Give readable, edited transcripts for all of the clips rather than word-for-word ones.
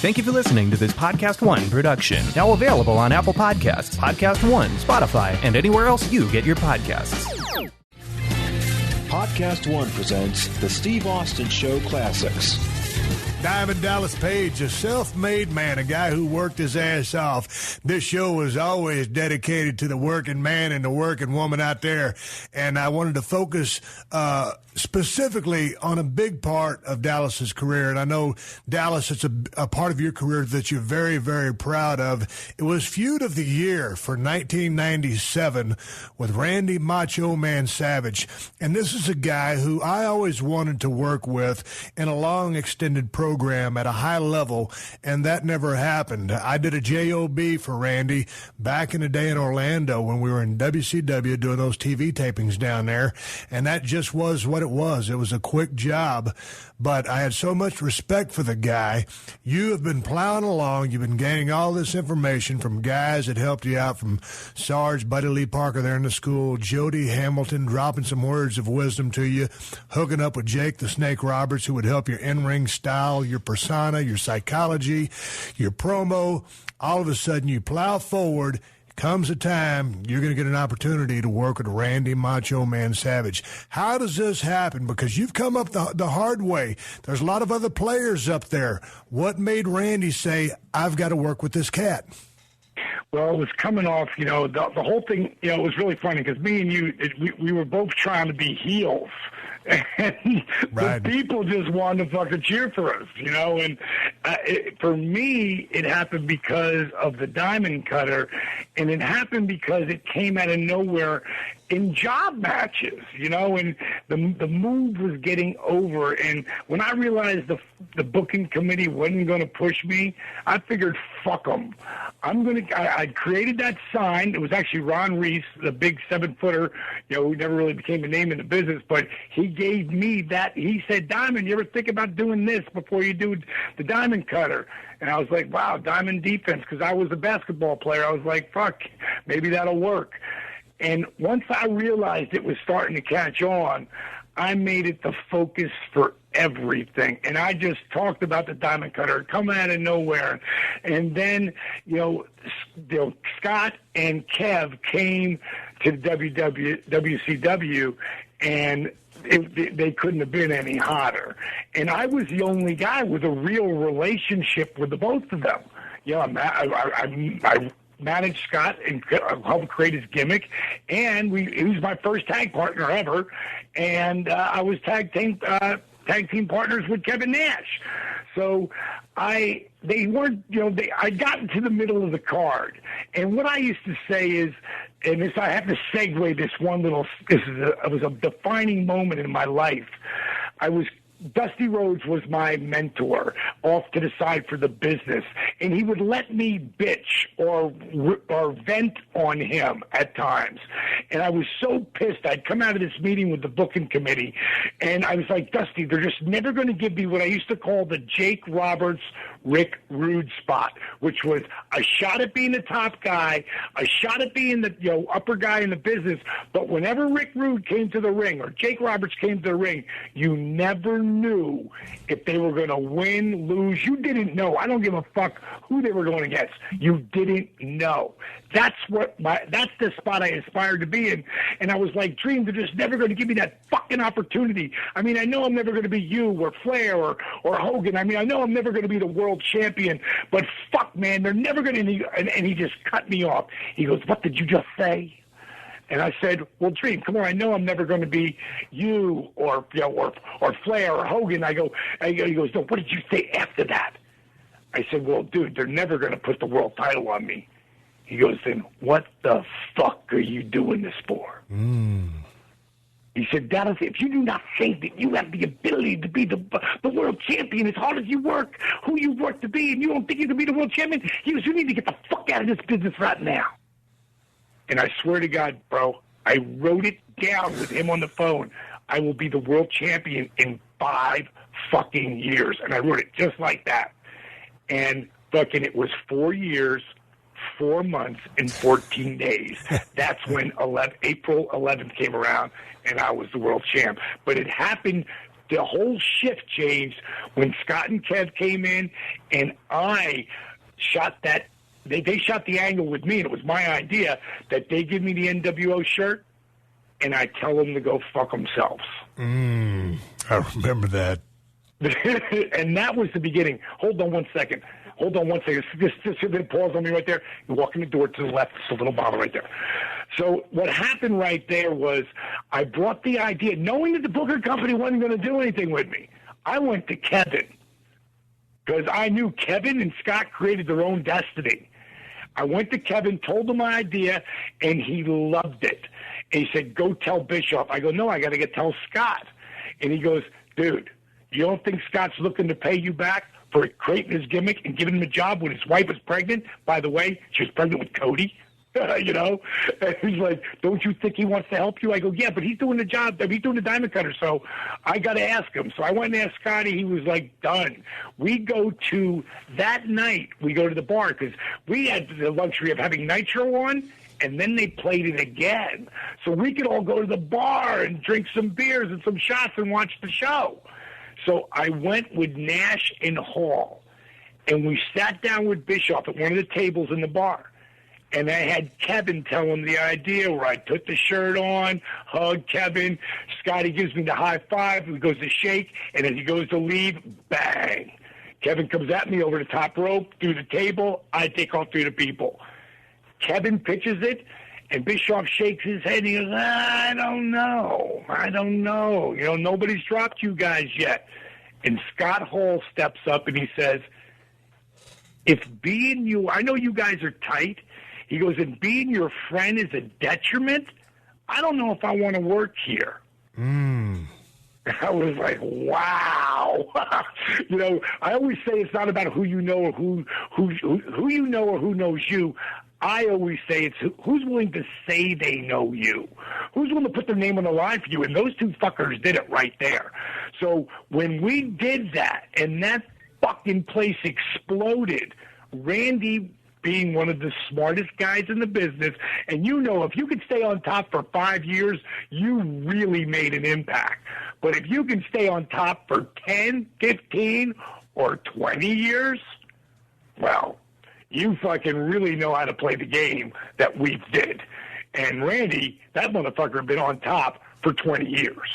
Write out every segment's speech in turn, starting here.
Thank you for listening to this PodcastOne production. Now available on Apple Podcasts, PodcastOne, Spotify, and anywhere else you get your podcasts. PodcastOne presents the Steve Austin Show Classics. Diamond Dallas Page, a self-made man, a guy who worked his ass off. This show was always dedicated to the working man and the working woman out there. And I wanted to focus specifically on a big part of Dallas's career. And I know, Dallas, it's a part of your career that you're very, very proud of. It was Feud of the Year for 1997 with Randy Macho Man Savage. And this is a guy who I always wanted to work with in a long, extended program at a high level, and that never happened. I did a JOB for Randy back in the day in Orlando when we were in WCW doing those TV tapings down there, and that just was what it was. It was a quick job, but I had so much respect for the guy. You have been plowing along. You've been gaining all this information from guys that helped you out, from Sarge, Buddy Lee Parker there in the school, Jody Hamilton dropping some words of wisdom to you, hooking up with Jake the Snake Roberts, who would help your in-ring style, your persona, your psychology, your promo. All of a sudden, you plow forward. Comes a time you're going to get an opportunity to work with Randy Macho Man Savage. How does this happen? Because you've come up the hard way. There's a lot of other players up there. What made Randy say, I've got to work with this cat? Well, it was coming off, the whole thing, it was really funny because me and you, we were both trying to be heels. And right. The people just wanted to fucking cheer for us, and for me, it happened because of the diamond cutter, and it happened because it came out of nowhere in job matches, and the move was getting over. And when I realized the booking committee wasn't going to push me, I figured, fuck them. I created that sign. It was actually Ron Reese, the big 7-footer, who never really became a name in the business, but he gave me that. He said, Diamond, you ever think about doing this before you do the diamond cutter? And I was like, wow, diamond defense, because I was a basketball player. I was like, fuck, maybe that'll work. And once I realized it was starting to catch on, I made it the focus for everything. And I just talked about the diamond cutter coming out of nowhere. And then, Scott and Kev came to WCW, and they couldn't have been any hotter. And I was the only guy with a real relationship with the both of them. I managed Scott and helped create his gimmick, and he was my first tag partner ever, and I was tag team partners with Kevin Nash. So I got into the middle of the card, and what I used to say is, and this, I have to segue this one little. It was a defining moment in my life. Dusty Rhodes was my mentor off to the side for the business, and he would let me bitch or vent on him at times. And I was so pissed. I'd come out of this meeting with the booking committee, and I was like, Dusty, they're just never going to give me what I used to call the Jake Roberts, Rick Rude spot, which was a shot at being the top guy, a shot at being the upper guy in the business. But whenever Rick Rude came to the ring or Jake Roberts came to the ring, you never knew if they were going to win, lose. You didn't know. I don't give a fuck who they were going against. You didn't know. That's the spot I aspired to be in. And I was like, Dream, they're just never going to give me that fucking opportunity. I mean, I know I'm never going to be you or Flair or Hogan. I mean, I know I'm never going to be the world champion, but fuck, man, they're never going to. And he just cut me off. He goes, what did you just say? And I said, well, Dream, come on, I know I'm never going to be you or Flair or Hogan. He goes, no, what did you say after that? I said, well, dude, they're never going to put the world title on me. He goes, then what the fuck are you doing this for? He said, Dallas, if you do not think that you have the ability to be the world champion as hard as you work, who you work to be, and you don't think you can be the world champion, he goes, you need to get the fuck out of this business right now. And I swear to God, bro, I wrote it down with him on the phone. I will be the world champion in 5 fucking years. And I wrote it just like that. And fucking it was 4 years, 4 months, and 14 days. That's when April 11th came around, and I was the world champ. But it happened the whole shift changed when Scott and Kev came in, and I shot that. They shot the angle with me, and it was my idea that they give me the NWO shirt, and I tell them to go fuck themselves. I remember that. And that was the beginning. Hold on one second. Just pause on me right there. You walk in the door to the left. It's a little bottle right there. So what happened right there was I brought the idea, knowing that the Booker Company wasn't going to do anything with me. I went to Kevin because I knew Kevin and Scott created their own destiny. I went to Kevin, told him my idea, and he loved it. And he said, go tell Bischoff. I go, no, I got to tell Scott. And he goes, dude, you don't think Scott's looking to pay you back for creating his gimmick and giving him a job when his wife was pregnant? By the way, she was pregnant with Cody. You know? And he's like, don't you think he wants to help you? I go, yeah, but he's doing the job. He's doing the diamond cutter, so I got to ask him. So I went and asked Scotty. He was like, done. That night, we go to the bar because we had the luxury of having Nitro on, and then they played it again. So we could all go to the bar and drink some beers and some shots and watch the show. So I went with Nash and Hall, and we sat down with Bischoff at one of the tables in the bar. And I had Kevin tell him the idea where I took the shirt on, hugged Kevin. Scotty gives me the high five. He goes to shake, and as he goes to leave, bang. Kevin comes at me over the top rope, through the table. I take off through the people. Kevin pitches it, and Bischoff shakes his head, and he goes, I don't know. You know, nobody's dropped you guys yet. And Scott Hall steps up, and he says, if being you, I know you guys are tight. He goes, and being your friend is a detriment, I don't know if I want to work here. I was like, wow. You know, I always say it's not about who you know or who you know or who knows you. I always say it's who's willing to say they know you. Who's willing to put their name on the line for you? And those two fuckers did it right there. So when we did that and that fucking place exploded, Randy being one of the smartest guys in the business, and you know if you could stay on top for 5 years, you really made an impact. But if you can stay on top for 10, 15, or 20 years, well, you fucking really know how to play the game that we did. And Randy, that motherfucker had been on top for 20 years.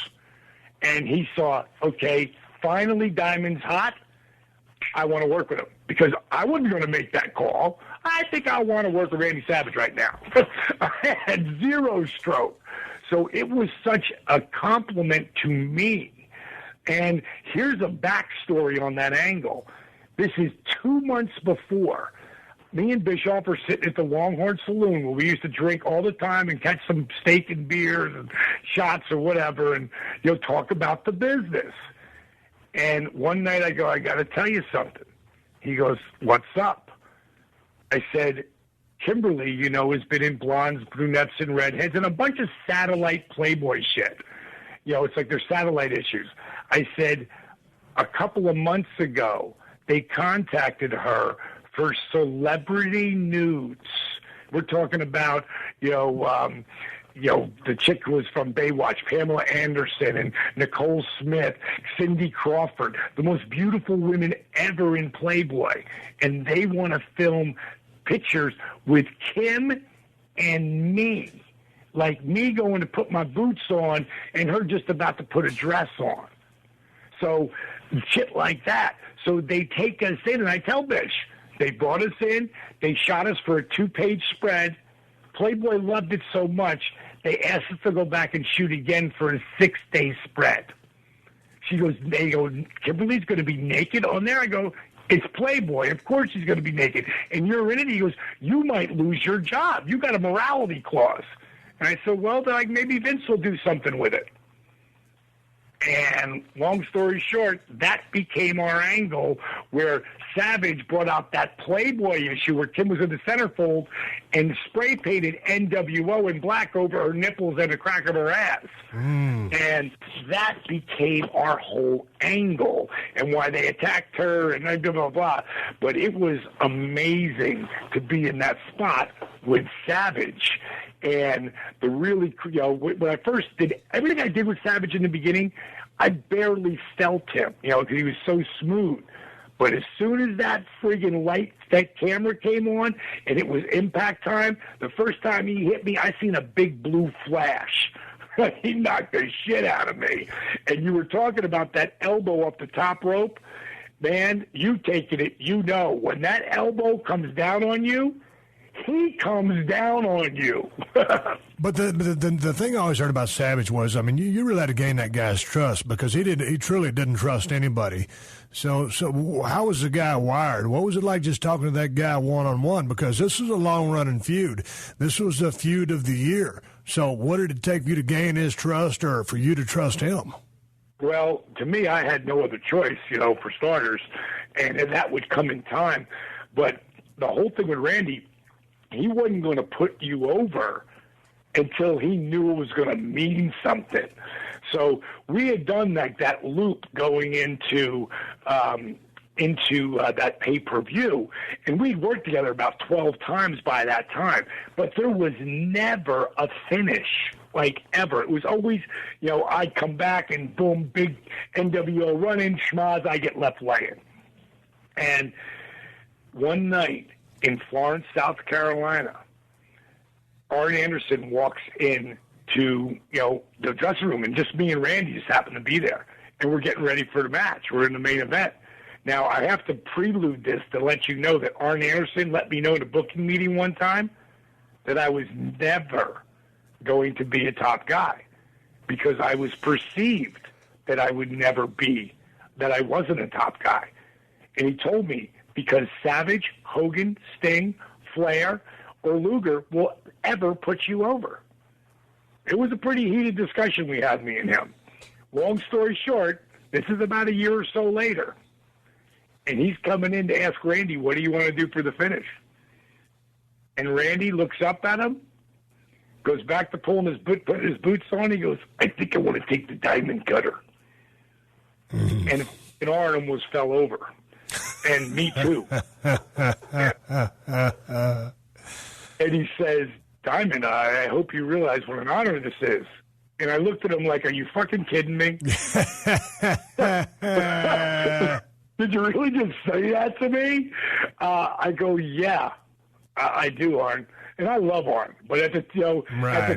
And he saw, okay, finally Diamond's hot. I want to work with him because I wasn't going to make that call. I think I want to work with Randy Savage right now. I had zero stroke. So it was such a compliment to me. And here's a backstory on that angle. This is 2 months before. Me and Bischoff are sitting at the Longhorn Saloon where we used to drink all the time and catch some steak and beers and shots or whatever and, you know, talk about the business. And one night I go, I got to tell you something. He goes, what's up? I said, Kimberly, you know, has been in blondes, brunettes, and redheads and a bunch of satellite Playboy shit. You know, it's like there's satellite issues. I said, a couple of months ago, they contacted her for celebrity nudes. We're talking about, the chick who was from Baywatch, Pamela Anderson and Nicole Smith, Cindy Crawford, the most beautiful women ever in Playboy. And they want to film pictures with Kim and me, like me going to put my boots on and her just about to put a dress on. So shit like that. So they take us in, and I tell Bish, they brought us in, they shot us for a 2-page spread. Playboy loved it so much, they asked us to go back and shoot again for a 6-day spread. They go, Kimberly's going to be naked on there? I go, it's Playboy. Of course she's going to be naked. And you're in it? He goes, you might lose your job. You got a morality clause. And I said, well, then maybe Vince will do something with it. And long story short, that became our angle where Savage brought out that Playboy issue where Kim was in the centerfold and spray painted NWO in black over her nipples and the crack of her ass. And that became our whole angle and why they attacked her and blah, blah, blah. But it was amazing to be in that spot with Savage. And the really, when I first did everything I did with Savage in the beginning, I barely felt him, because he was so smooth. But as soon as that friggin' light, that camera came on, and it was impact time, the first time he hit me, I seen a big blue flash. He knocked the shit out of me. And you were talking about that elbow up the top rope. Man, you taking it, when that elbow comes down on you, he comes down on you. But the thing I always heard about Savage was, you really had to gain that guy's trust because he truly didn't trust anybody. So how was the guy wired? What was it like just talking to that guy one-on-one? Because this was a long-running feud. This was a feud of the year. So what did it take for you to gain his trust or for you to trust him? Well, to me, I had no other choice, for starters, and that would come in time. But the whole thing with Randy, he wasn't going to put you over until he knew it was going to mean something. So we had done that loop going into that pay-per-view, and we'd worked together about 12 times by that time. But there was never a finish, ever. It was always, I'd come back and boom, big NWO run-in, schmaz, I get left laying. And one night in Florence, South Carolina, Arn Anderson walks in to, the dressing room, and just me and Randy just happened to be there. And we're getting ready for the match. We're in the main event. Now, I have to prelude this to let you know that Arn Anderson let me know in a booking meeting one time that I was never going to be a top guy because I was perceived that I would never be, that I wasn't a top guy. And he told me because Savage, Hogan, Sting, Flair, or Luger will ever put you over. It was a pretty heated discussion we had, me and him. Long story short, this is about a year or so later. And he's coming in to ask Randy, what do you want to do for the finish? And Randy looks up at him, goes back to putting his boots on. He goes, I think I want to take the diamond cutter. And Arn almost fell over. And me too. And he says, Diamond, I hope you realize what an honor this is. And I looked at him like, are you fucking kidding me? Did you really just say that to me? I go, yeah, I do, Arn. And I love Arn. But at the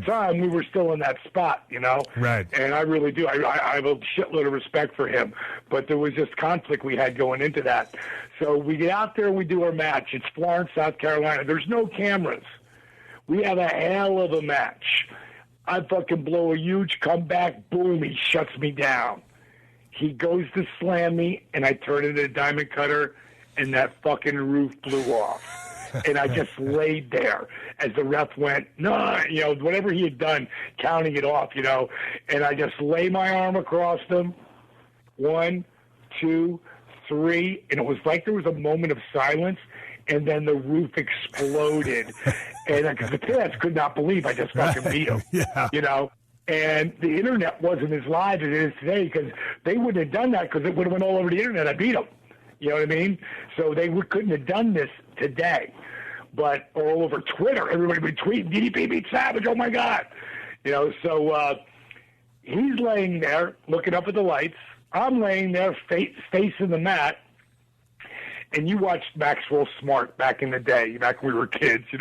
time, we were still in that spot, Right. And I really do. I have a shitload of respect for him. But there was just conflict we had going into that. So we get out there and we do our match. It's Florence, South Carolina. There's no cameras. We have a hell of a match. I fucking blow a huge comeback. Boom, he shuts me down. He goes to slam me, and I turn into a diamond cutter, and that fucking roof blew off. And I just laid there as the ref went, no, whatever he had done, counting it off, and I just lay my arm across him. 1, 2, 3, and it was like there was a moment of silence, and then the roof exploded. And because the parents could not believe I just fucking beat him, And the internet wasn't as live as it is today because they wouldn't have done that because it would have went all over the internet. I beat them. You know what I mean? So they couldn't have done this today. But all over Twitter, everybody would tweet, DDP beat Savage, oh my God. So he's laying there looking up at the lights. I'm laying there facing the mat. And you watched Maxwell Smart back in the day, back when we were kids, It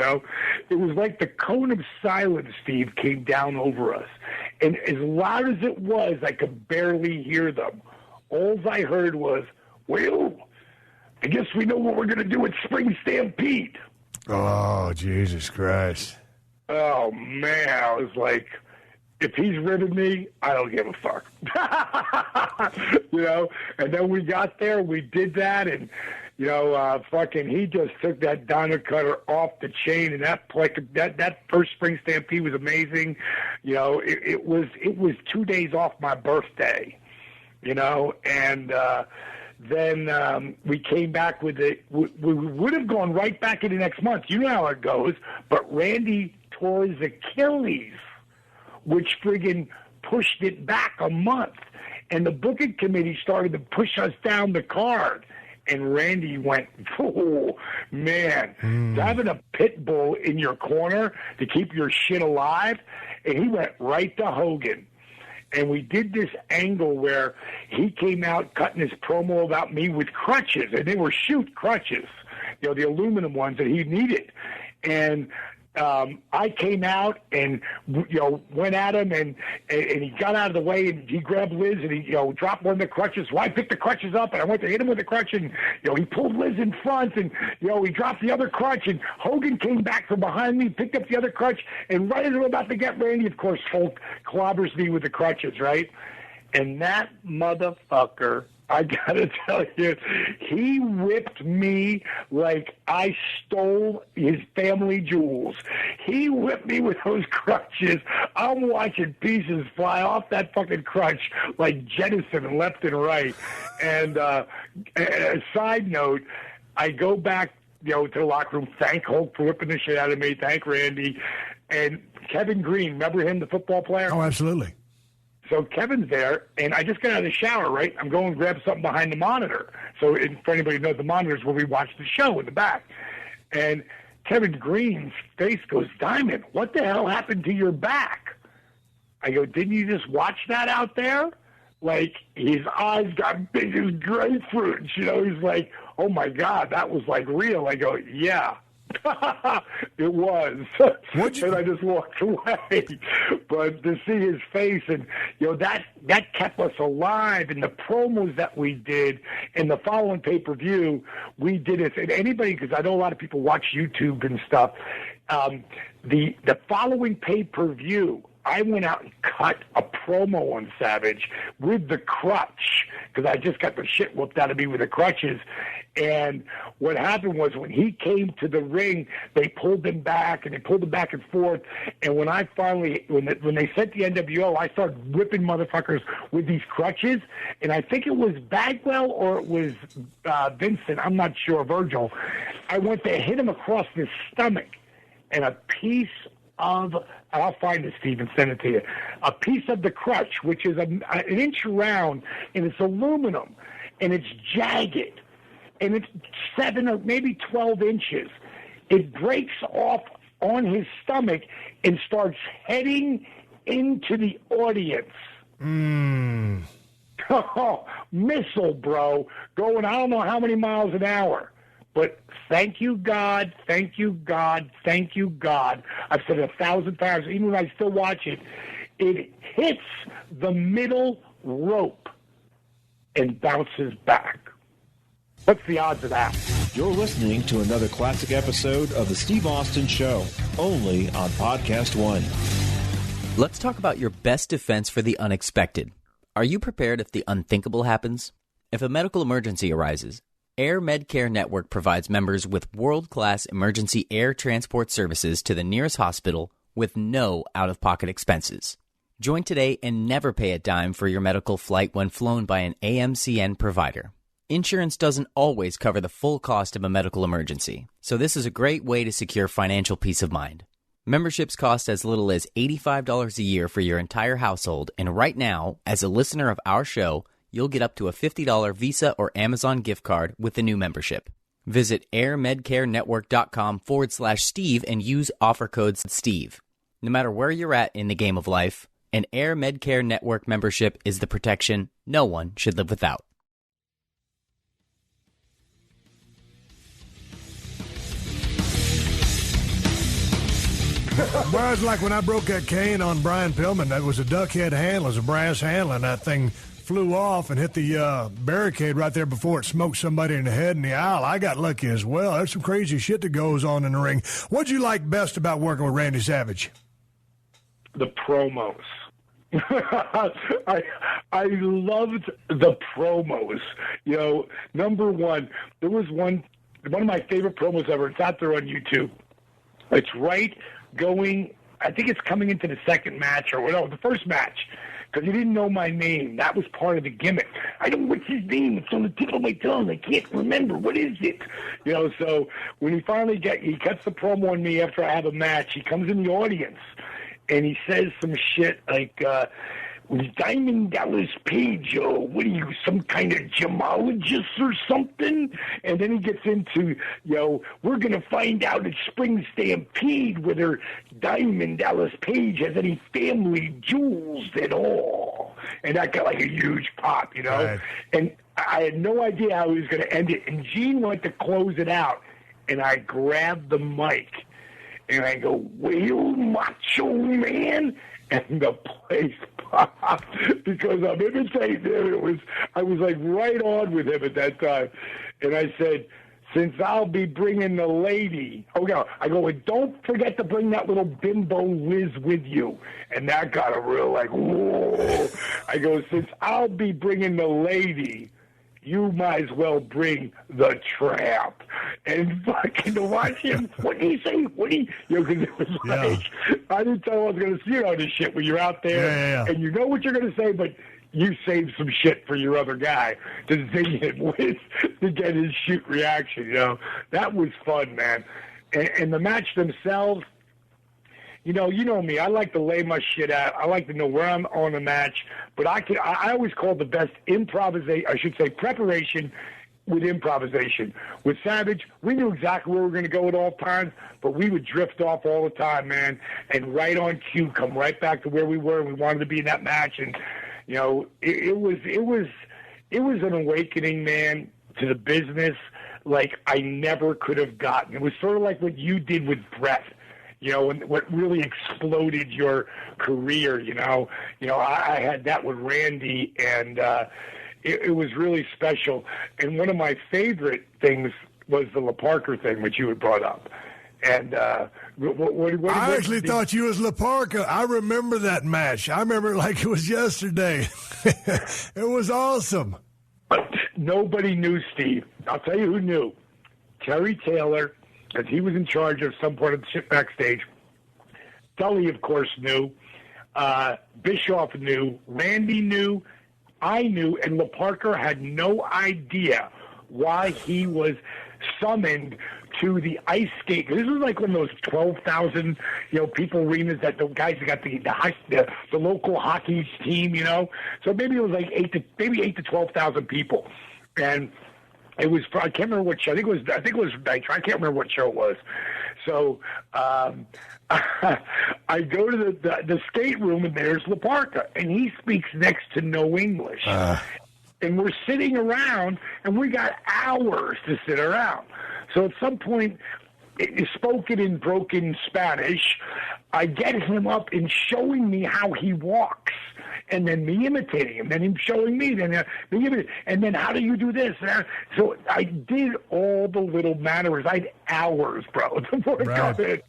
was like the cone of silence, Steve, came down over us. And as loud as it was, I could barely hear them. All I heard was, well, I guess we know what we're going to do at Spring Stampede. Oh, Jesus Christ. Oh, man. I was like, if he's ribbing me, I don't give a fuck. And then we got there, we did that, and he just took that diamond cutter off the chain, and that first Spring Stampede was amazing. It was 2 days off my birthday, and then we came back with it. We would have gone right back in the next month. You know how it goes. But Randy tore his Achilles, which friggin' pushed it back a month, and the booking committee started to push us down the card. And Randy went, oh, man, having a pit bull in your corner to keep your shit alive. And he went right to Hogan. And we did this angle where he came out cutting his promo about me with crutches, and they were shoot crutches, the aluminum ones that he needed. And I came out and went at him, and he got out of the way, and he grabbed Liz, and he dropped one of the crutches. So I picked the crutches up, and I went to hit him with the crutch, and he pulled Liz in front, and he dropped the other crutch, and Hogan came back from behind me, picked up the other crutch, and right as I'm about to get Randy, of course, Hulk clobbers me with the crutches, right? And that motherfucker, I gotta tell you, he whipped me like I stole his family jewels. He whipped me with those crutches. I'm watching pieces fly off that fucking crutch like jettison left and right. And a side note, I go back, to the locker room, thank Hulk for whipping the shit out of me, thank Randy, and Kevin Green, remember him, the football player? Oh, absolutely. So Kevin's there, and I just got out of the shower, right? I'm going to grab something behind the monitor. So for anybody who knows, the monitor is where we watch the show in the back. And Kevin Green's face goes, Diamond, what the hell happened to your back? I go, didn't you just watch that out there? Like, his eyes got big as grapefruits. He's like, oh, my God, that was, like, real. I go, yeah. It was. And I just walked away. But to see his face, and that kept us alive. And the promos that we did in the following pay-per-view, we did it. And anybody, because I know a lot of people watch YouTube and stuff, the following pay-per-view, I went out and cut a promo on Savage with the crutch, because I just got the shit whooped out of me with the crutches. And what happened was, when he came to the ring, they pulled him back, and they pulled him back and forth. And when I finally, when they sent the NWO, I started whipping motherfuckers with these crutches. And I think it was Bagwell or it was Vincent, I'm not sure, Virgil. I went to hit him across the stomach, and a piece of, I'll find it, Steve, and send it to you, a piece of the crutch, which is an inch around, and it's aluminum, and it's jagged, and it's 7 or maybe 12 inches. It breaks off on his stomach and starts heading into the audience. Oh, missile, bro, going I don't know how many miles an hour. But thank you, God, thank you, God, thank you, God. I've said it 1,000 times, even when I still watch it. It hits the middle rope and bounces back. What's the odds of that? You're listening to another classic episode of The Steve Austin Show, only on PodcastOne. Let's talk about your best defense for the unexpected. Are you prepared if the unthinkable happens? If a medical emergency arises, Air Medcare Network provides members with world-class emergency air transport services to the nearest hospital with no out-of-pocket expenses. Join today and never pay a dime for your medical flight when flown by an AMCN provider. Insurance doesn't always cover the full cost of a medical emergency, so this is a great way to secure financial peace of mind. Memberships cost as little as $85 a year for your entire household, and right now, as a listener of our show, you'll get up to a $50 Visa or Amazon gift card with the new membership. Visit airmedcarenetwork.com/Steve and use offer code Steve. No matter where you're at in the game of life, an Air Medcare Network membership is the protection no one should live without. Well, it's like when I broke that cane on Brian Pillman. That was a duck head handle, it was a brass handle, and that thing flew off and hit the barricade right there before it smoked somebody in the head in the aisle. I got lucky as well. There's some crazy shit that goes on in the ring. What'd you like best about working with Randy Savage? The promos. I loved the promos. Number one, there was one of my favorite promos ever. It's out there on YouTube. It's I think it's coming into the second match, or no, the first match, because he didn't know my name. That was part of the gimmick. I don't know what's his name. It's on the tip of my tongue. I can't remember. What is it? So when he finally he cuts the promo on me after I have a match, he comes in the audience, and he says some shit like, Diamond Dallas Page, what are you, some kind of gemologist or something? And then he gets into, we're going to find out at Spring Stampede whether Diamond Dallas Page has any family jewels at all. And that got like a huge pop, you know? Right. And I had no idea how he was going to end it. And Gene went to close it out, and I grabbed the mic, and I go, "Well, Macho Man," and the place popped because I'm imitating him. I was like right on with him at that time, and I said, "Since I'll be bringing the lady," I go, "and don't forget to bring that little bimbo Liz with you." And that got a real like, whoa. I go, "Since I'll be bringing the lady, you might as well bring the tramp." And fucking to watch him, what did he say? Because it was like, I didn't tell I was going to see all this shit when you're out there, and you know what you're going to say, but you save some shit for your other guy to zing it with to get his shoot reaction, you know. That was fun, man. And the match themselves, you know me. I like to lay my shit out. I like to know where I'm on the match. But I always call the best preparation with improvisation. With Savage, we knew exactly where we were going to go at all times, but we would drift off all the time, man. And right on cue, come right back to where we were. We wanted to be in that match, and you know, it was an awakening, man, to the business like I never could have gotten. It was sort of like what you did with Brett. You know, and what really exploded your career, you know. I had that with Randy, and it was really special. And one of my favorite things was the La Parker thing, which you had brought up. And what I actually thought you was La Parker. I remember that match. I remember it like it was yesterday. It was awesome. Nobody knew, Steve. I'll tell you who knew. Terry Taylor, as he was in charge of some part of the shit backstage. Tully, of course, knew. Bischoff knew. Randy knew. I knew. And La Parker had no idea why he was summoned to the ice skate. This was like one of those 12,000, people arenas that the guys that got the local hockey team, So maybe it was like 8 to 12,000 people. And it was, I can't remember what show. I think it was Nitro. I can't remember what show it was. So I go to the skate room, and there's La Parka, and he speaks next to no English. And we're sitting around, and we got hours to sit around. So at some point, spoken in broken Spanish, I get him up and showing me how he walks, and then me imitating him, then him showing me, then me imitating, and then how do you do this? So I did all the little manners. I had hours, bro, before I got in.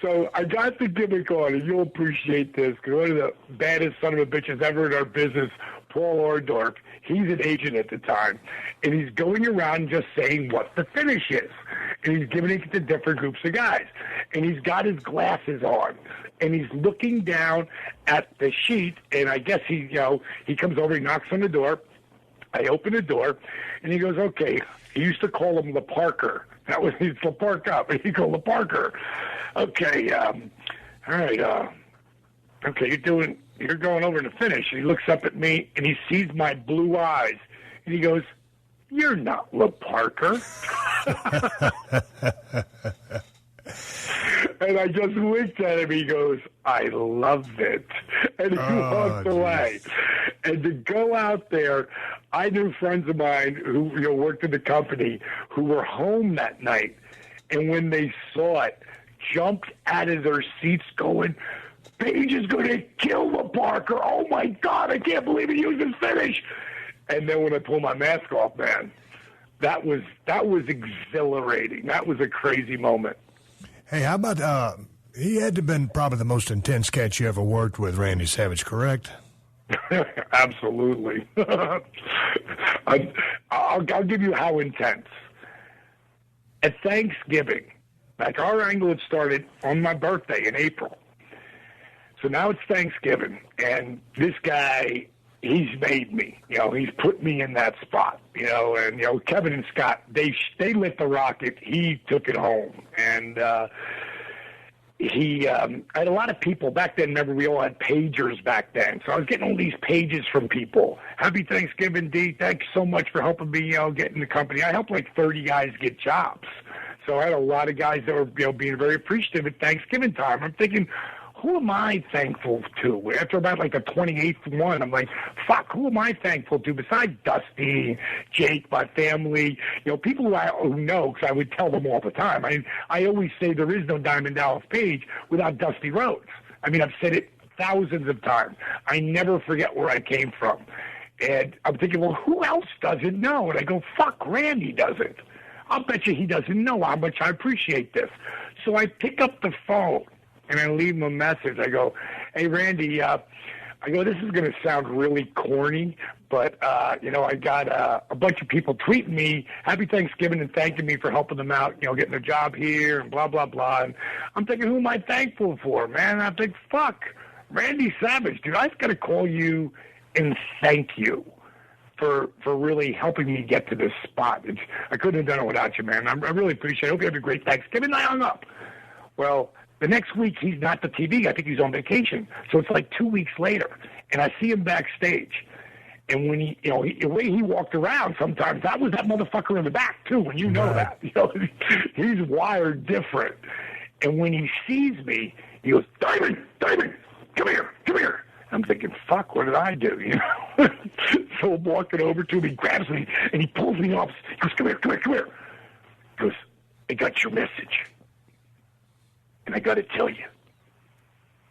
So I got the gimmick on, and you'll appreciate this, because one of the baddest son of a bitches ever in our business, Paul Ordorf, he's an agent at the time, and he's going around just saying what the finish is, and he's giving it to different groups of guys, and he's got his glasses on, and he's looking down at the sheet, and I guess he comes over, he knocks on the door. I open the door, and he goes, okay. He used to call him La Parker. That was he's La Parka, but he called La Parker. Okay, all right. Okay, you're going over to finish. And he looks up at me, and he sees my blue eyes, and he goes, "You're not La Parker." And I just looked at him. He goes, "I love it." And he walked away. And to go out there, I knew friends of mine who worked in the company who were home that night. And when they saw it, jumped out of their seats going, "Paige is going to kill La Parker. Oh, my God, I can't believe he used his finish." And then when I pulled my mask off, man, that was exhilarating. That was a crazy moment. Hey, how about he had to have been probably the most intense catch you ever worked with, Randy Savage, correct? Absolutely. I'll give you how intense. At Thanksgiving, like our angle had started on my birthday in April. So now it's Thanksgiving, and this guy, he's made me. He's put me in that spot. And Kevin and Scott, they lit the rocket. He took it home, and I had a lot of people back then. Remember, we all had pagers back then, so I was getting all these pages from people. "Happy Thanksgiving, D. Thanks so much for helping me, get in the company." I helped like 30 guys get jobs, so I had a lot of guys that were being very appreciative at Thanksgiving time. I'm thinking, who am I thankful to? After about like the 28th one, I'm like, fuck, who am I thankful to besides Dusty, Jake, my family, people who know, because I would tell them all the time. I always say there is no Diamond Dallas Page without Dusty Rhodes. I mean, I've said it thousands of times. I never forget where I came from. And I'm thinking, well, who else doesn't know? And I go, fuck, Randy doesn't. I'll bet you he doesn't know how much I appreciate this. So I pick up the phone. And I leave him a message. I go, hey, Randy, this is going to sound really corny, but, I got a bunch of people tweeting me, Happy Thanksgiving, and thanking me for helping them out, getting a job here and blah, blah, blah. And I'm thinking, who am I thankful for, man? And I think, fuck, Randy Savage, dude, I've got to call you and thank you for really helping me get to this spot. I couldn't have done it without you, man. I really appreciate it. I hope you have a great Thanksgiving. I hung up. Well, the next week, he's not the TV. I think he's on vacation. So it's like 2 weeks later, and I see him backstage. And when he, the way he walked around sometimes, that was that motherfucker in the back, too, and you know that. He's wired different. And when he sees me, he goes, Diamond, come here. I'm thinking, fuck, what did I do? So I'm walking over to him, he grabs me, and he pulls me off. He goes, come here. He goes, I got your message. And I got to tell you,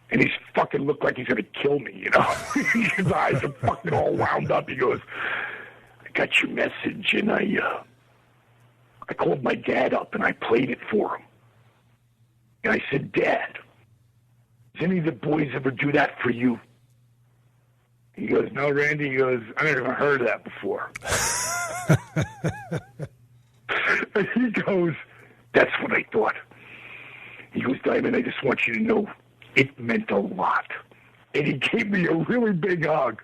and he's fucking looked like he's going to kill me, His eyes are fucking all wound up. He goes, I got your message, and I called my dad up, and I played it for him. And I said, Dad, does any of the boys ever do that for you? He goes, no, Randy. He goes, I never even heard of that before. And he goes, that's what I thought. He goes, Diamond, I just want you to know it meant a lot. And he gave me a really big hug.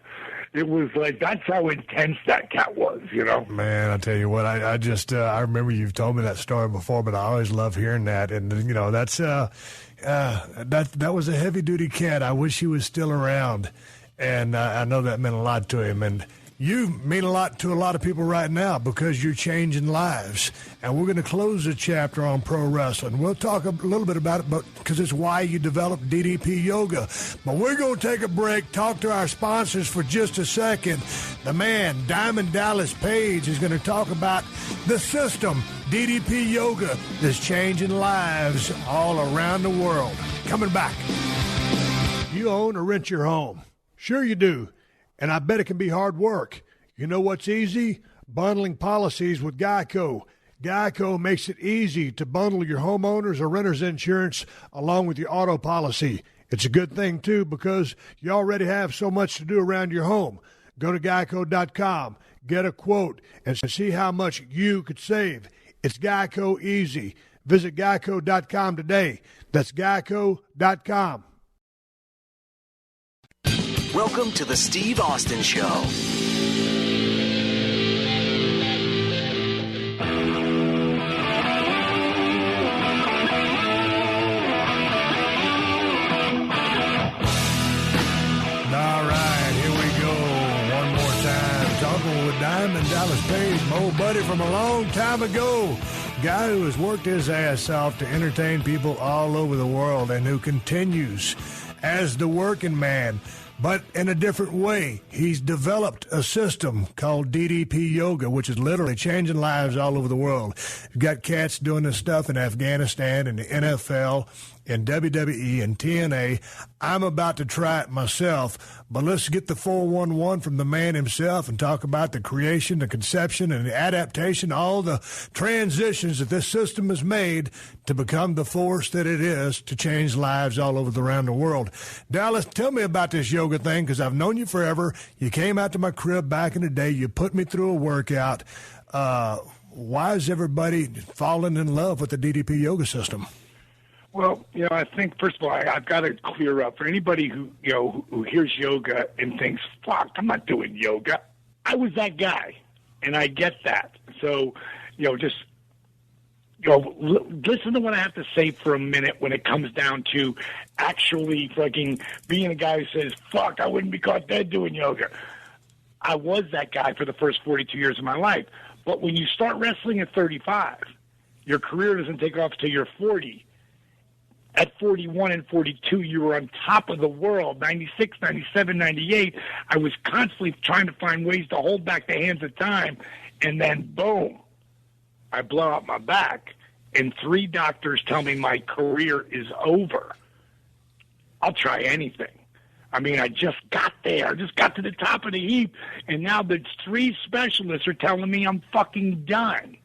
It was like, that's how intense that cat was, Man, I tell you what, I just, I remember you've told me that story before, but I always love hearing that. And, that's, that was a heavy-duty cat. I wish he was still around. And I know that meant a lot to him. And you mean a lot to a lot of people right now because you're changing lives. And we're going to close the chapter on pro wrestling. We'll talk a little bit about it because it's why you developed DDP Yoga. But we're going to take a break, talk to our sponsors for just a second. The man, Diamond Dallas Page, is going to talk about the system, DDP Yoga, that's changing lives all around the world. Coming back. You own or rent your home? Sure you do. And I bet it can be hard work. You know what's easy? Bundling policies with Geico. Geico makes it easy to bundle your homeowners or renters insurance along with your auto policy. It's a good thing, too, because you already have so much to do around your home. Go to geico.com, get a quote, and see how much you could save. It's Geico easy. Visit geico.com today. That's geico.com. Welcome to the Steve Austin Show. All right, here we go. One more time. Talking with Diamond Dallas Page, my old buddy from a long time ago. Guy who has worked his ass off to entertain people all over the world and who continues as the working man. But in a different way. He's developed a system called DDP Yoga, which is literally changing lives all over the world. You've got cats doing this stuff in Afghanistan and the NFL and WWE and TNA. I'm about to try it myself, but let's get the 411 from the man himself and talk about the creation, the conception, and the adaptation, all the transitions that this system has made to become the force that it is to change lives all over around the world. Dallas, tell me about this yoga thing, because I've known you forever. You came out to my crib back in the day. You put me through a workout. Why is everybody falling in love with the DDP yoga system? Well, I think, first of all, I've got to clear up for anybody who hears yoga and thinks, fuck, I'm not doing yoga. I was that guy, and I get that. So, just, listen to what I have to say for a minute when it comes down to actually fucking being a guy who says, fuck, I wouldn't be caught dead doing yoga. I was that guy for the first 42 years of my life. But when you start wrestling at 35, your career doesn't take off till you're 40. at 41 and 42, you were on top of the world. 96, 97, 98, I was constantly trying to find ways to hold back the hands of time. And then, boom, I blow out my back, and 3 doctors tell me my career is over. I'll try anything. I mean, I just got there. I just got to the top of the heap, and now the 3 specialists are telling me I'm fucking done.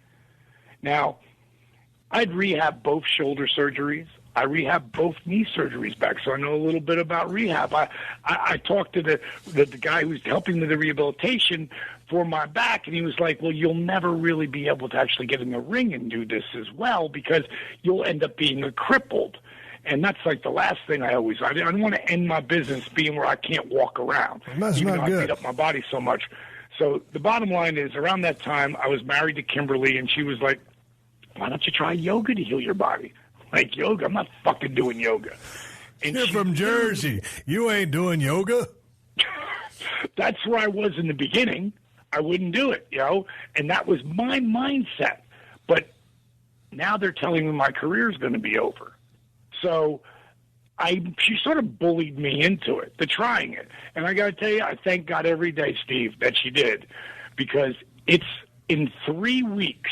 Now, I'd rehab both shoulder surgeries. I rehab both knee surgeries back, so I know a little bit about rehab. I talked to the guy who's helping with the rehabilitation for my back, and he was like, well, you'll never really be able to actually get in the ring and do this as well because you'll end up being a crippled. And that's like the last thing I don't want to end my business being where I can't walk around. That's even not though good. I beat up my body so much. So the bottom line is, around that time, I was married to Kimberly, and she was like, why don't you try yoga to heal your body? Like, yoga? I'm not fucking doing yoga. And You're from Jersey. You ain't doing yoga? That's where I was in the beginning. I wouldn't do it, and that was my mindset. But now they're telling me my career is going to be over. So she sort of bullied me into it, to trying it. And I got to tell you, I thank God every day, Steve, that she did, because it's in 3 weeks,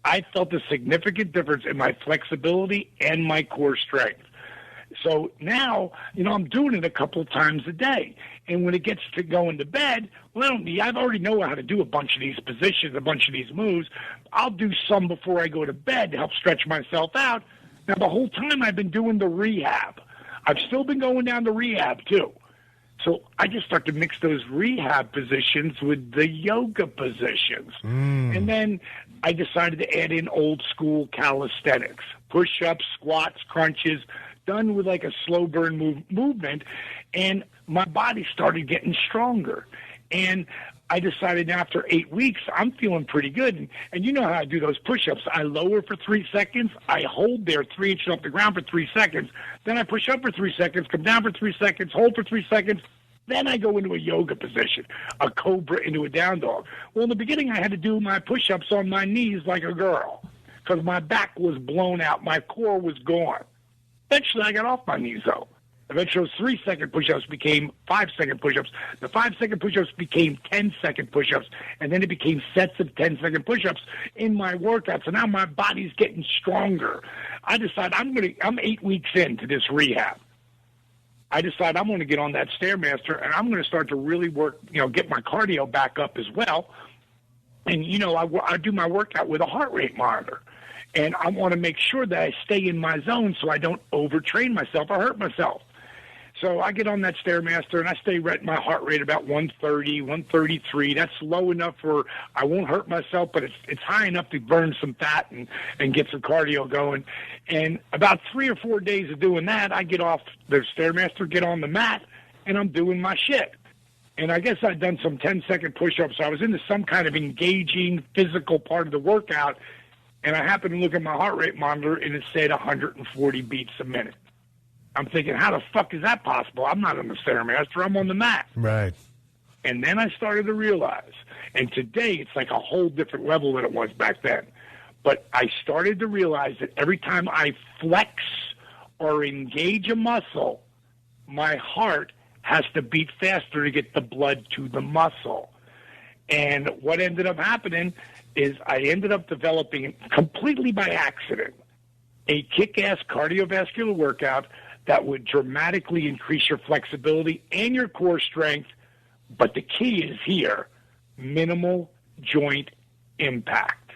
I felt a significant difference in my flexibility and my core strength. So now, I'm doing it a couple of times a day. And when it gets to going to bed, I already know how to do a bunch of these positions, a bunch of these moves. I'll do some before I go to bed to help stretch myself out. Now, the whole time I've been doing the rehab. I've still been going down to rehab, too. So I just start to mix those rehab positions with the yoga positions. And then I decided to add in old school calisthenics, push-ups, squats, crunches, done with like a slow burn movement. And my body started getting stronger. And I decided after 8 weeks, I'm feeling pretty good. And you know how I do those push-ups. I lower for 3 seconds. I hold there 3 inches off the ground for 3 seconds. Then I push up for 3 seconds, come down for 3 seconds, hold for 3 seconds. Then I go into a yoga position, a cobra into a down dog. Well, in the beginning, I had to do my push-ups on my knees like a girl because my back was blown out. My core was gone. Eventually, I got off my knees, though. Eventually, those 3-second push-ups became 5-second push-ups. The 5-second push-ups became 10-second push-ups, and then it became sets of 10-second push-ups in my workout. So now my body's getting stronger. I decide I'm 8 weeks into this rehab. I decide I'm going to get on that Stairmaster, and I'm going to start to really work, get my cardio back up as well. And, I do my workout with a heart rate monitor. And I want to make sure that I stay in my zone so I don't overtrain myself or hurt myself. So I get on that Stairmaster, and I stay right at my heart rate about 130, 133. That's low enough where I won't hurt myself, but it's high enough to burn some fat and get some cardio going. And about 3 or 4 days of doing that, I get off the Stairmaster, get on the mat, and I'm doing my shit. And I guess I'd done some 10-second push-ups. I was into some kind of engaging physical part of the workout, and I happened to look at my heart rate monitor, and it said 140 beats a minute. I'm thinking, how the fuck is that possible? I'm not on the Stairmaster. I'm on the mat. Right. And then I started to realize, and today it's like a whole different level than it was back then. But I started to realize that every time I flex or engage a muscle, my heart has to beat faster to get the blood to the muscle. And what ended up happening is I ended up developing, completely by accident, a kick-ass cardiovascular workout that would dramatically increase your flexibility and your core strength. But the key is here, minimal joint impact.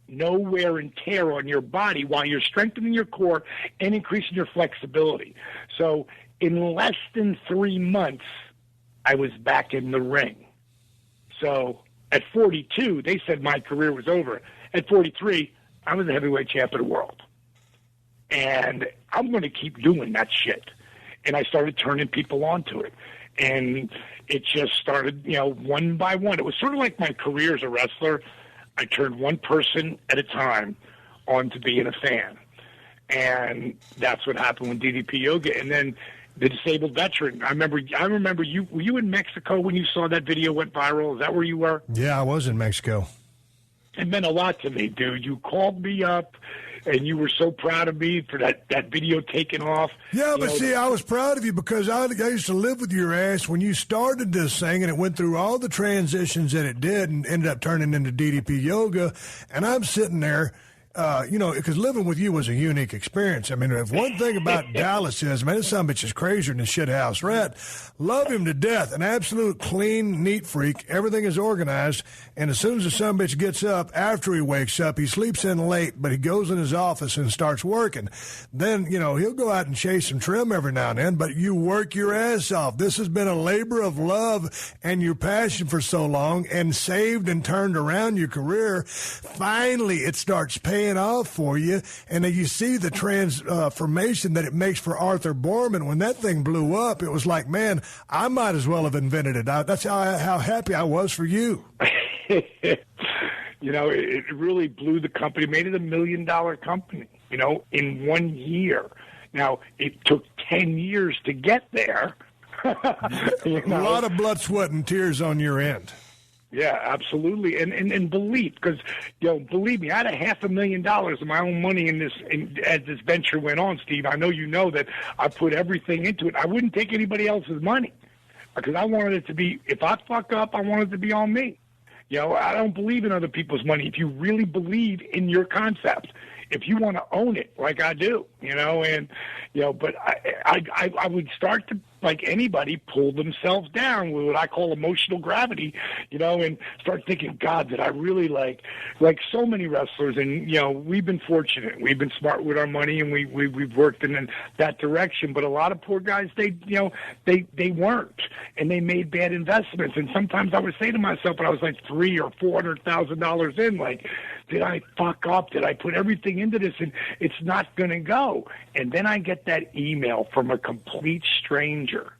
No wear and tear on your body while you're strengthening your core and increasing your flexibility. So in less than 3 months, I was back in the ring. So at 42, they said my career was over. At 43, I was the heavyweight champ of the world. And I'm going to keep doing that shit. And I started turning people onto it. And it just started, one by one. It was sort of like my career as a wrestler. I turned one person at a time on to being a fan. And that's what happened with DDP Yoga. And then the disabled veteran. I remember you. Were you in Mexico when you saw that video went viral? Is that where you were? Yeah, I was in Mexico. It meant a lot to me, dude. You called me up. and you were so proud of me for that video taking off. Yeah, but see, I was proud of you because I used to live with your ass when you started this thing, and it went through all the transitions that it did and ended up turning into DDP Yoga, and I'm sitting there. Because living with you was a unique experience. I mean, if one thing about Dallas is, man, this son of a bitch is crazier than a shithouse rat. Love him to death. An absolute clean, neat freak. Everything is organized. And as soon as the son of a bitch gets up, after he wakes up, he sleeps in late, but he goes in his office and starts working. Then, he'll go out and chase some trim every now and then, but you work your ass off. This has been a labor of love and your passion for so long and saved and turned around your career. Finally, it starts paying off for you, and then you see the transformation that it makes for Arthur Borman. When that thing blew up, it was like, man, I might as well have invented it. That's how happy I was for you. It really blew the company, made it $1 million company, in 1 year. Now, it took 10 years to get there. A lot of blood, sweat, and tears on your end. Yeah, absolutely, and belief, because believe me, I had $500,000 of my own money in this. As this venture went on, Steve, I know you know that I put everything into it. I wouldn't take anybody else's money because I wanted it to be. If I fuck up, I want it to be on me. I don't believe in other people's money. If you really believe in your concept, if you want to own it, like I do, but I would start to, like anybody, pull themselves down with what I call emotional gravity, and start thinking, God, did I really like so many wrestlers? And, we've been fortunate. We've been smart with our money, and we've worked in that direction. But a lot of poor guys, they weren't, and they made bad investments. And sometimes I would say to myself, when I was like $300,000 or $400,000 in, like, did I fuck up? Did I put everything into this and it's not going to go? And then I get that email from a complete stranger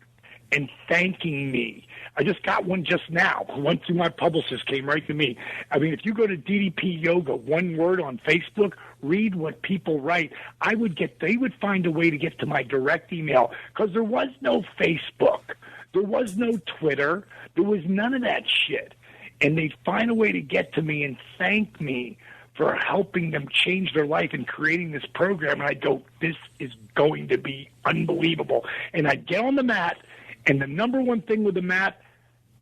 and thanking me. I just got one just now. Went through my publicist, came right to me. I mean, if you go to DDP Yoga, one word on Facebook, read what people write. They would find a way to get to my direct email because there was no Facebook. There was no Twitter. There was none of that shit. And they'd find a way to get to me and thank me for helping them change their life and creating this program. And I go, this is going to be unbelievable. And I get on the mat, and the number one thing with the mat,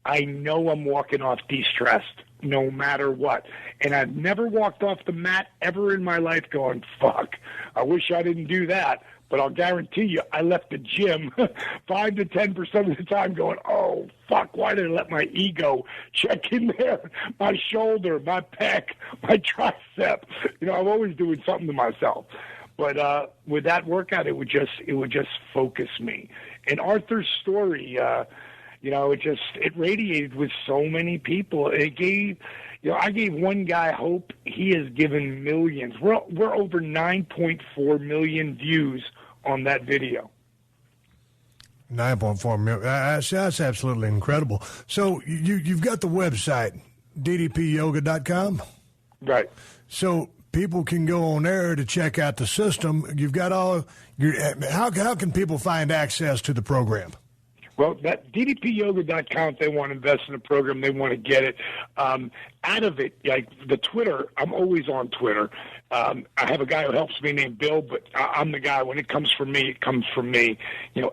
I know I'm walking off de-stressed no matter what. And I've never walked off the mat ever in my life going, fuck, I wish I didn't do that. But I'll guarantee you, I left the gym 5 to 10% of the time going, oh, fuck, why did I let my ego check in there? My shoulder, my pec, my tricep. I'm always doing something to myself. But with that workout, it would just focus me. And Arthur's story, it radiated with so many people. It gave... I gave one guy hope. He has given millions. We're over 9.4 million views on that video. 9.4 million. That's absolutely incredible. So you've got the website, ddpyoga.com? Right. So people can go on there to check out the system. You've got all your... How can people find access to the program? Well, that ddpyoga.com, if they want to invest in a program, they want to get it. Out of it, like the Twitter, I'm always on Twitter. I have a guy who helps me named Bill, but I'm the guy. When it comes from me, it comes from me.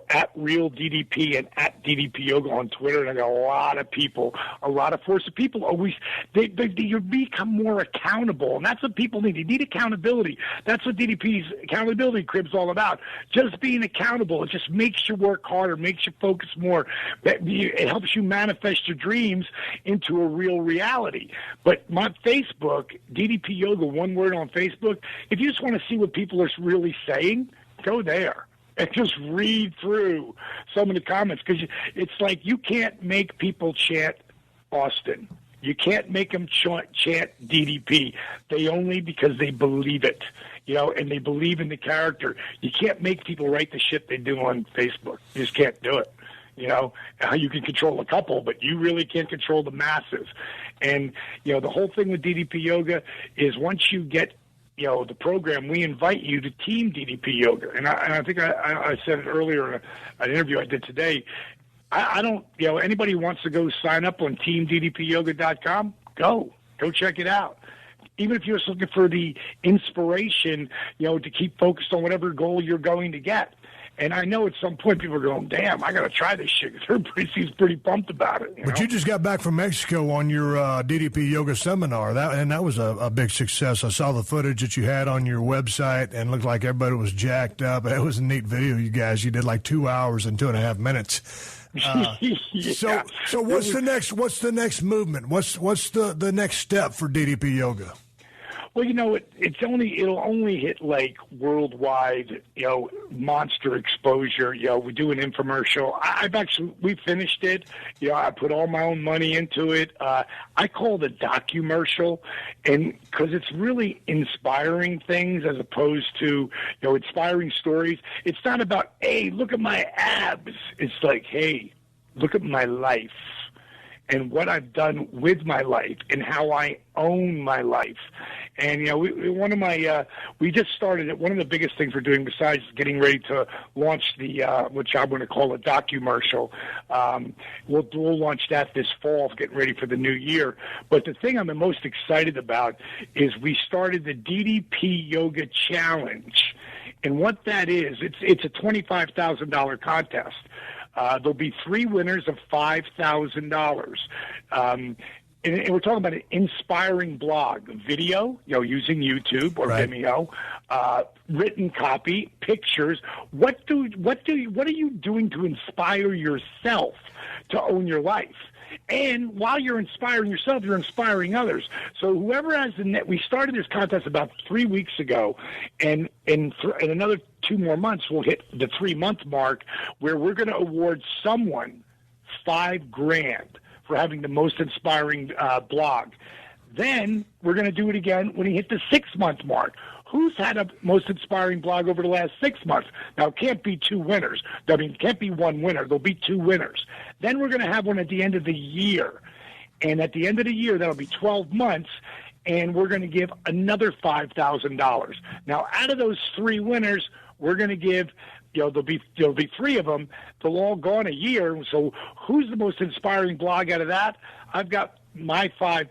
At Real DDP and at DDP Yoga on Twitter, and I got a lot of people, a lot of force of people. Always, you become more accountable, and that's what people need. They need accountability. That's what DDP's accountability crib's all about. Just being accountable. It just makes you work harder, makes you focus more. It helps you manifest your dreams into a real reality. But my Facebook, DDP Yoga, one word on Facebook, if you just want to see what people are really saying, go there and just read through some of the comments, because it's like you can't make people chant Austin. You can't make them chant DDP. They only because they believe it, and they believe in the character. You can't make people write the shit they do on Facebook. You just can't do it. You can control a couple, but you really can't control the masses. And, the whole thing with DDP Yoga is once you get, the program, we invite you to Team DDP Yoga. And I think I said it earlier in an interview I did today. I don't, anybody who wants to go sign up on teamddpyoga.com, go check it out. even if you're just looking for the inspiration, to keep focused on whatever goal you're going to get. And I know at some point people are going, damn, I got to try this shit, because everybody seems pretty pumped about it. But you just got back from Mexico on your DDP yoga seminar, that was a big success. I saw the footage that you had on your website, and looked like everybody was jacked up. It was a neat video, you guys. You did like 2 hours and 2.5 minutes. Yeah. So what's the next movement? What's the next step for DDP yoga? Well, it'll only hit like worldwide, monster exposure. We do an infomercial. We finished it. I put all my own money into it. I call it a documercial, and because it's really inspiring things as opposed to, inspiring stories. It's not about, hey, look at my abs. It's like, hey, look at my life and what I've done with my life and how I own my life. And, we just started it. One of the biggest things we're doing, besides getting ready to launch the, which I'm going to call a documercial, we'll launch that this fall, getting ready for the new year. But the thing I'm the most excited about is we started the DDP Yoga Challenge. And what that is, it's a $25,000 contest. There'll be 3 winners of $5,000. And we're talking about an inspiring blog, video, using YouTube or Vimeo, written copy, pictures. What are you doing to inspire yourself to own your life? And while you're inspiring yourself, you're inspiring others. So whoever has the net, we started this contest about 3 weeks ago, and in another 2 more months, we'll hit the 3-month mark where we're going to award someone $5,000 for having the most inspiring blog. Then we're going to do it again when we hit the 6-month mark. Who's had a most inspiring blog over the last 6 months? Now, it can't be 2 winners. It can't be 1 winner. There'll be 2 winners. Then we're going to have one at the end of the year. And at the end of the year, that'll be 12 months, and we're going to give another $5,000. Now, out of those 3 winners, we're going to give, there'll be 3 of them. They'll all go on a year. So who's the most inspiring blog out of that? I've got my 5-6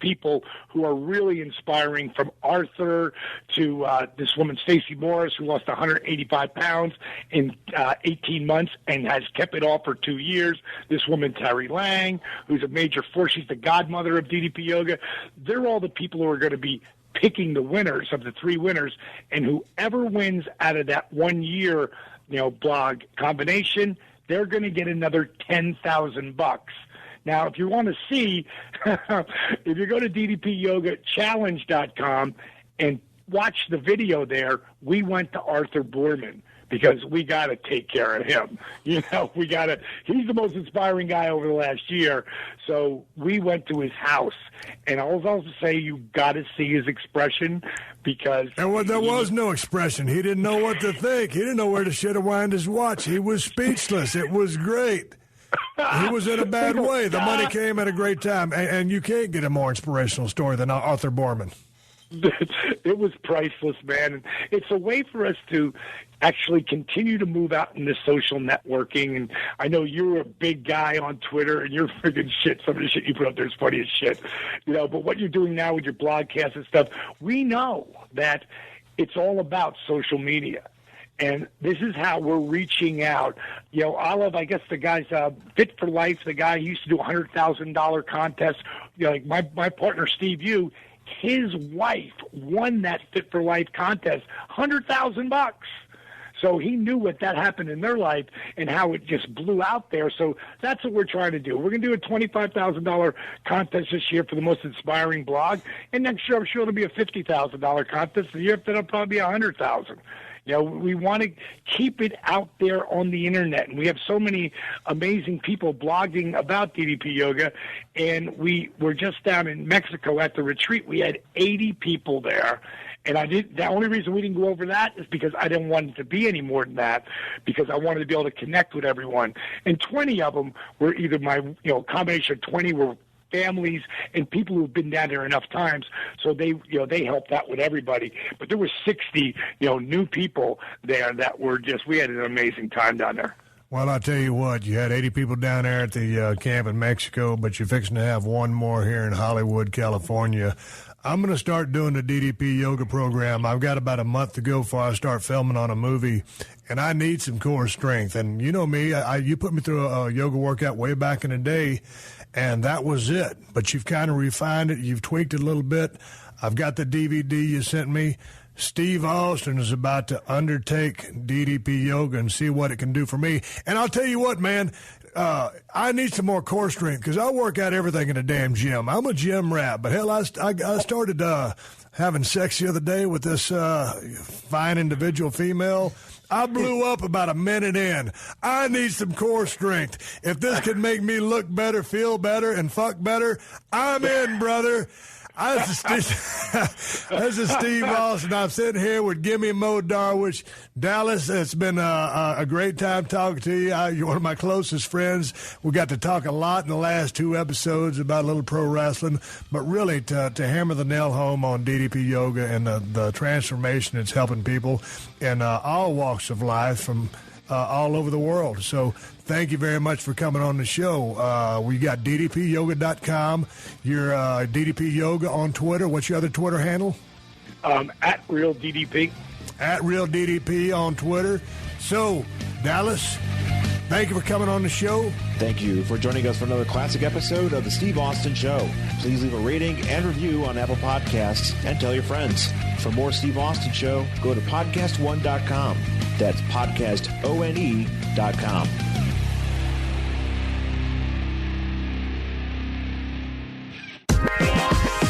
people who are really inspiring, from Arthur to this woman, Stacey Morris, who lost 185 pounds in 18 months and has kept it off for 2 years. This woman, Terry Lang, who's a major force. She's the godmother of DDP Yoga. They're all the people who are going to be picking the winners of the 3 winners, and whoever wins out of that 1 year, blog combination, they're going to get another $10,000. Now, if you want to see, if you go to ddpyogachallenge.com and watch the video there, we went to Arthur Borman, because we got to take care of him. He's the most inspiring guy over the last year. So we went to his house, and I was also say you got to see his expression, because there was no expression. He didn't know what to think. He didn't know where to should have wind his watch. He was speechless. It was great. He was in a bad way. The money came at a great time, and you can't get a more inspirational story than Arthur Borman. It was priceless, man. And it's a way for us to actually continue to move out into social networking. And I know you're a big guy on Twitter, and you're friggin' shit. Some of the shit you put up there is funny as shit. But what you're doing now with your blogcast and stuff, we know that it's all about social media. And this is how we're reaching out. Olive, I guess the guy's Fit for Life, the guy who used to do $100,000 contest. Like my partner, Steve Yu, his wife won that Fit for Life contest, $100,000. So he knew what that happened in their life and how it just blew out there. So that's what we're trying to do. We're going to do a $25,000 contest this year for the most inspiring blog. And next year, I'm sure it'll be a $50,000 contest. The year after, it'll probably be $100,000. We want to keep it out there on the internet. And we have so many amazing people blogging about DDP Yoga. And we were just down in Mexico at the retreat. We had 80 people there. And the only reason we didn't go over that is because I didn't want it to be any more than that, because I wanted to be able to connect with everyone. And 20 of them were either combination of 20 were families and people who've been down there enough times, so they helped out with everybody. But there were 60 new people there that were we had an amazing time down there. Well, I'll tell you what, you had 80 people down there at the camp in Mexico, but you're fixing to have one more here in Hollywood, California. I'm going to start doing the DDP yoga program. I've got about a month to go before I start filming on a movie, and I need some core strength. And you know me, you put me through a yoga workout way back in the day, and that was it. But you've kind of refined it. You've tweaked it a little bit. I've got the DVD you sent me. Steve Austin is about to undertake DDP yoga and see what it can do for me. And I'll tell you what, man, I need some more core strength because I work out everything in a damn gym. I'm a gym rat, but hell, I started having sex the other day with this fine individual female. I blew up about a minute in. I need some core strength. If this can make me look better, feel better, and fuck better, I'm in, brother. This is Steve Austin. I'm sitting here with Gimme Mo Darwish. Dallas, it's been a great time talking to you. You're one of my closest friends. We got to talk a lot in the last 2 episodes about a little pro wrestling, but really to hammer the nail home on DDP yoga and the transformation it's helping people in all walks of life from all over the world. So thank you very much for coming on the show. We got ddpyoga.com. Your DDP Yoga on Twitter. What's your other Twitter handle? At Real DDP. At Real DDP on Twitter. So, Dallas, thank you for coming on the show. Thank you for joining us for another classic episode of The Steve Austin Show. Please leave a rating and review on Apple Podcasts and tell your friends. For more Steve Austin Show, go to PodcastOne.com. That's PodcastOne.com.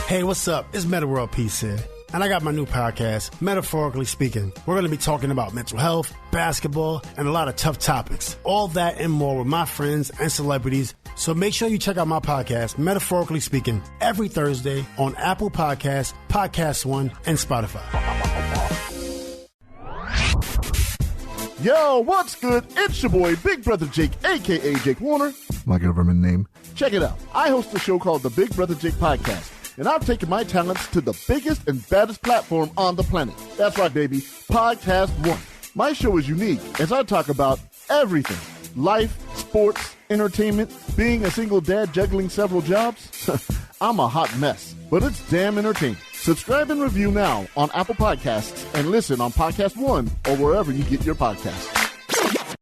Hey, what's up? It's Meta World Peace here. And I got my new podcast, Metaphorically Speaking. We're going to be talking about mental health, basketball, and a lot of tough topics. All that and more with my friends and celebrities. So make sure you check out my podcast, Metaphorically Speaking, every Thursday on Apple Podcasts, PodcastOne, and Spotify. Yo, what's good? It's your boy, Big Brother Jake, a.k.a. Jake Warner, my government name. Check it out. I host a show called the Big Brother Jake Podcast. And I've taken my talents to the biggest and baddest platform on the planet. That's right, baby. PodcastOne. My show is unique as I talk about everything. Life, sports, entertainment, being a single dad juggling several jobs. I'm a hot mess, but it's damn entertaining. Subscribe and review now on Apple Podcasts and listen on PodcastOne or wherever you get your podcasts.